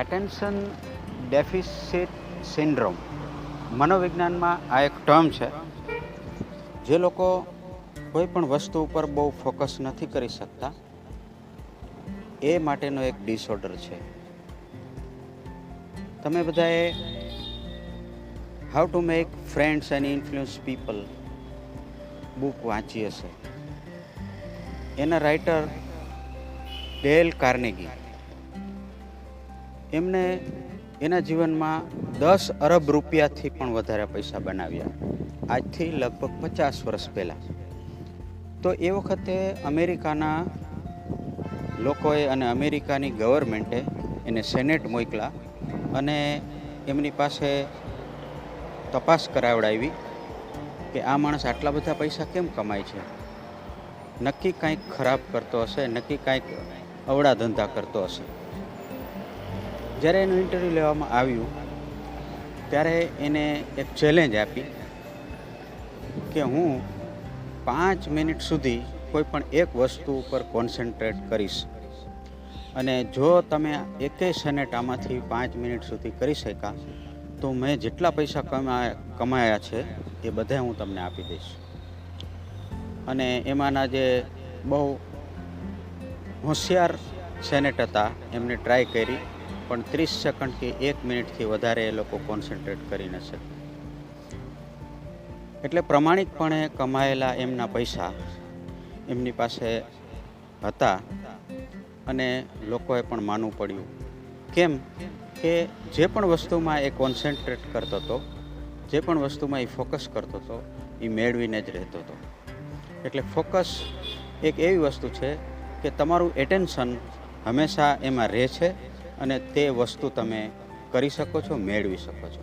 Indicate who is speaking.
Speaker 1: Attention deficit syndrome મનોવિજ્ઞાનમાં આ એક term છે. જે લોકો કોઈ પણ વસ્તુ ઉપર બહુ ફોકસ નથી કરી શકતા એ માટેનો એક ડિસઓર્ડર છે. તમે બધાએ how to make friends and influence people book વાંચી હશે. એના રાઇટર ડેલ કાર્નેગી, એમને એના જીવનમાં 10 અરબ રૂપિયાથી પણ વધારે પૈસા બનાવ્યા, આજથી લગભગ 50 વર્ષ પહેલાં. તો એ વખતે અમેરિકાના લોકોએ અને અમેરિકાની ગવર્મેન્ટે એને સેનેટ મોકલા અને એમની પાસે તપાસ કરાવડાવી કે આ માણસ આટલા બધા પૈસા કેમ કમાય છે. નક્કી કાંઈક ખરાબ કરતો હશે, નક્કી કાંઈક અવળા ધંધા કરતો હશે. જ્યારે એનું ઇન્ટરવ્યૂ લેવામાં આવ્યું ત્યારે એને એક ચેલેન્જ આપી કે હું 5 મિનિટ સુધી કોઈ પણ એક વસ્તુ ઉપર કોન્સન્ટ્રેટ કરીશ અને જો તમે એકેય સેનેટ આમાંથી 5 મિનિટ સુધી કરી શક્યા તો મેં જેટલા પૈસા કમાયા છે એ બધા હું તમને આપી દઈશ. અને એમાંના જે બહુ હોશિયાર સેનેટ હતા એમને ટ્રાય કરી, પણ 30 સેકન્ડ કે 1 મિનિટથી વધારે એ લોકો કોન્સન્ટ્રેટ કરી ન શકે. એટલે પ્રમાણિકપણે કમાયેલા એમના પૈસા એમની પાસે હતા અને લોકોએ પણ માનવું પડ્યું. કેમ કે જે પણ વસ્તુમાં એ કોન્સન્ટ્રેટ કરતો હતો, જે પણ વસ્તુમાં એ ફોકસ કરતો હતો એ મેળવીને જ રહેતો હતો. એટલે ફોકસ એક એવી વસ્તુ છે કે તમારું એટેન્શન હંમેશા એમાં રહે છે અને તે વસ્તુ તમે કરી શકો છો, મેળવી શકો છો.